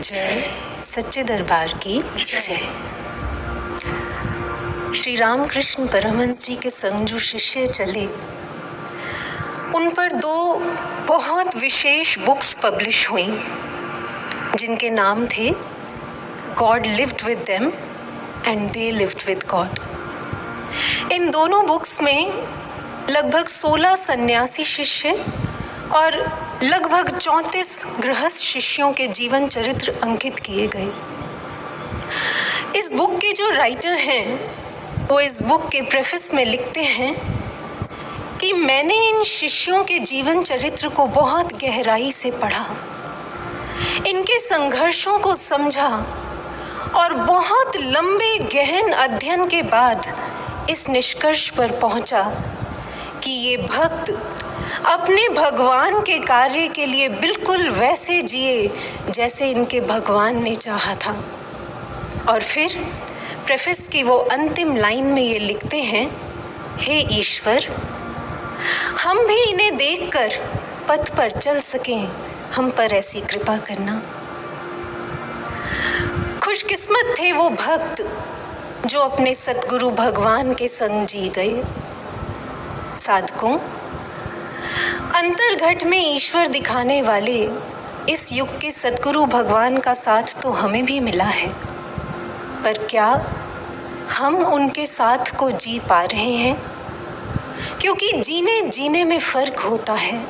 जय। सच्चे दरबार की जय। श्री रामकृष्ण परमहंस जी के संग जो शिष्य चले, उन पर दो बहुत विशेष बुक्स पब्लिश हुई जिनके नाम थे God lived with them and they lived with God. इन दोनों बुक्स में लगभग 16 सन्यासी शिष्य और लगभग 34 गृहस्थ शिष्यों के जीवन चरित्र अंकित किए गए। इस बुक के जो राइटर हैं वो इस बुक के प्रेफेस में लिखते हैं कि मैंने इन शिष्यों के जीवन चरित्र को बहुत गहराई से पढ़ा, इनके संघर्षों को समझा और बहुत लंबे गहन अध्ययन के बाद इस निष्कर्ष पर पहुंचा कि ये भक्त अपने भगवान के कार्य के लिए बिल्कुल वैसे जिए जैसे इनके भगवान ने चाहा था। और फिर प्रेफेस की वो अंतिम लाइन में ये लिखते हैं, हे ईश्वर, हम भी इन्हें देखकर पथ पर चल सकें, हम पर ऐसी कृपा करना। खुशकिस्मत थे वो भक्त जो अपने सतगुरु भगवान के संग जी गए। साधकों, अंतर्घट में ईश्वर दिखाने वाले इस युग के सतगुरु भगवान का साथ तो हमें भी मिला है, पर क्या हम उनके साथ को जी पा रहे हैं? क्योंकि जीने जीने में फर्क होता है।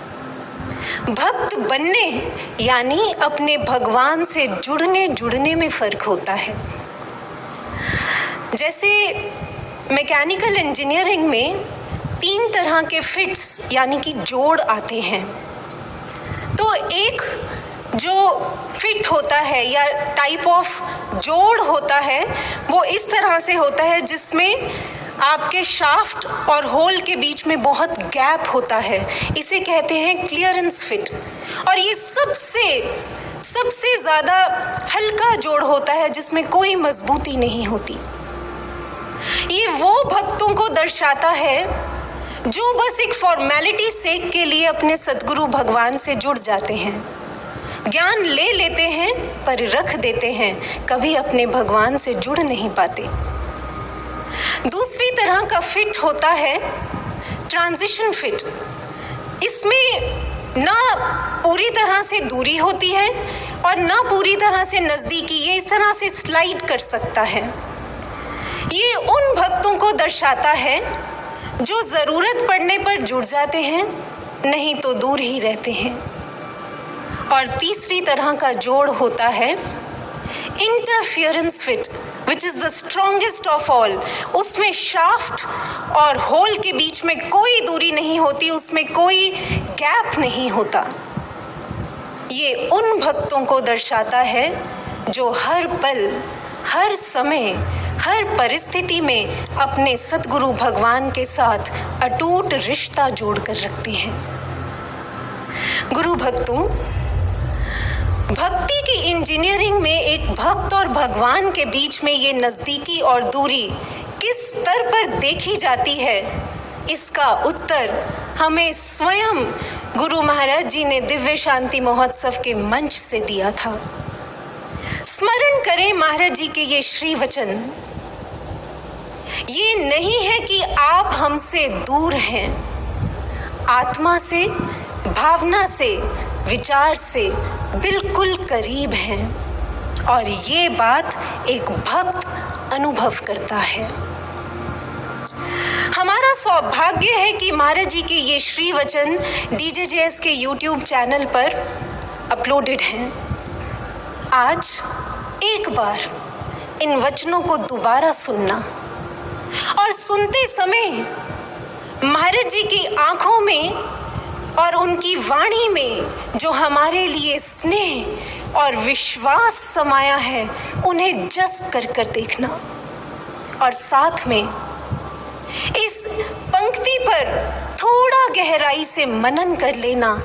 भक्त बनने यानी अपने भगवान से जुड़ने में फर्क होता है। जैसे मैकेनिकल इंजीनियरिंग में 3 तरह के फिट्स यानी कि जोड़ आते हैं। तो एक जो फिट होता है या टाइप ऑफ जोड़ होता है वो इस तरह से होता है जिसमें आपके शाफ्ट और होल के बीच में बहुत गैप होता है, इसे कहते हैं क्लियरेंस फिट। और ये सबसे ज़्यादा हल्का जोड़ होता है जिसमें कोई मजबूती नहीं होती। ये वो भक्तों को दर्शाता है जो बस एक फॉर्मेलिटी सेक के लिए अपने सद्गुरु भगवान से जुड़ जाते हैं, ज्ञान ले लेते हैं पर रख देते हैं, कभी अपने भगवान से जुड़ नहीं पाते। दूसरी तरह का फिट होता है ट्रांजिशन फिट। इसमें ना पूरी तरह से दूरी होती है और ना पूरी तरह से नज़दीकी, ये इस तरह से स्लाइड कर सकता है। ये उन भक्तों को दर्शाता है जो ज़रूरत पड़ने पर जुड़ जाते हैं, नहीं तो दूर ही रहते हैं। और तीसरी तरह का जोड़ होता है interference fit, which is the strongest of all. उसमें शाफ्ट और होल के बीच में कोई दूरी नहीं होती, उसमें कोई गैप नहीं होता। ये उन भक्तों को दर्शाता है जो हर पल, हर समय, हर परिस्थिति में अपने सतगुरु भगवान के साथ अटूट रिश्ता जोड़कर रखते हैं। गुरु भक्तों, भक्ति की इंजीनियरिंग में एक भक्त और भगवान के बीच में ये नज़दीकी और दूरी किस स्तर पर देखी जाती है, इसका उत्तर हमें स्वयं गुरु महाराज जी ने दिव्य शांति महोत्सव के मंच से दिया था। स्मरण करें महाराज जी के ये श्री वचन। ये नहीं है कि आप हमसे दूर हैं, आत्मा से, भावना से, विचार से बिल्कुल करीब हैं। और ये बात एक भक्त अनुभव करता है। हमारा सौभाग्य है कि महाराज जी के ये श्री वचन DJJS के YouTube चैनल पर अपलोडेड हैं। आज एक बार इन वचनों को दोबारा सुनना और सुनते समय महाराज जी की आंखों में और उनकी वाणी में जो हमारे लिए स्नेह और विश्वास समाया है, उन्हें जज्ब कर देखना। और साथ में इस पंक्ति पर थोड़ा गहराई से मनन कर लेना।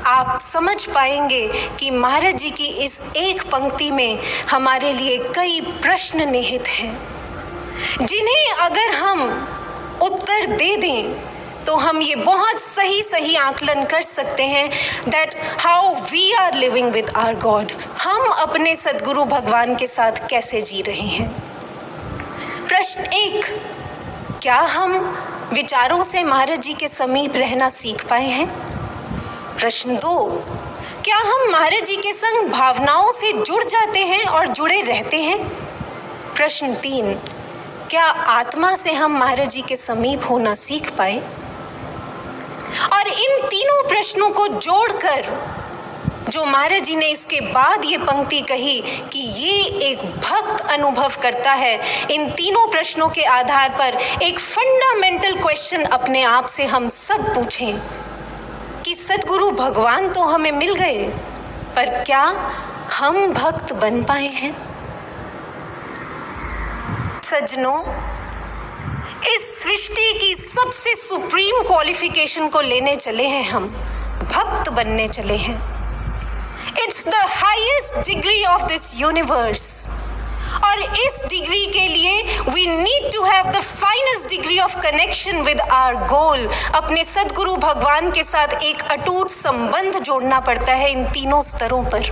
आप समझ पाएंगे कि महाराज जी की इस एक पंक्ति में हमारे लिए कई प्रश्न निहित हैं, जिन्हें अगर हम उत्तर दे दें तो हम ये बहुत सही आकलन कर सकते हैं that how we are living with our God, हम अपने सद्गुरु भगवान के साथ कैसे जी रहे हैं। प्रश्न 1, क्या हम विचारों से महाराज जी के समीप रहना सीख पाए हैं? प्रश्न 2, क्या हम महाराज जी के संग भावनाओं से जुड़ जाते हैं और जुड़े रहते हैं? प्रश्न 3, क्या आत्मा से हम महाराज जी के समीप होना सीख पाए? और इन तीनों प्रश्नों को जोड़कर जो महाराज जी ने इसके बाद ये पंक्ति कही कि ये एक भक्त अनुभव करता है, इन तीनों प्रश्नों के आधार पर एक फंडामेंटल क्वेश्चन अपने आप से हम सब पूछें कि सद्गुरु भगवान तो हमें मिल गए, पर क्या हम भक्त बन पाए हैं? सज्जनों, इस सृष्टि की सबसे सुप्रीम क्वालिफिकेशन को लेने चले हैं, हम भक्त बनने चले हैं। It's the highest degree of this universe, और इस डिग्री के लिए we need to have the finest degree of connection with our goal. अपने सद्गुरु भगवान के साथ एक अटूट संबंध जोड़ना पड़ता है इन तीनों स्तरों पर।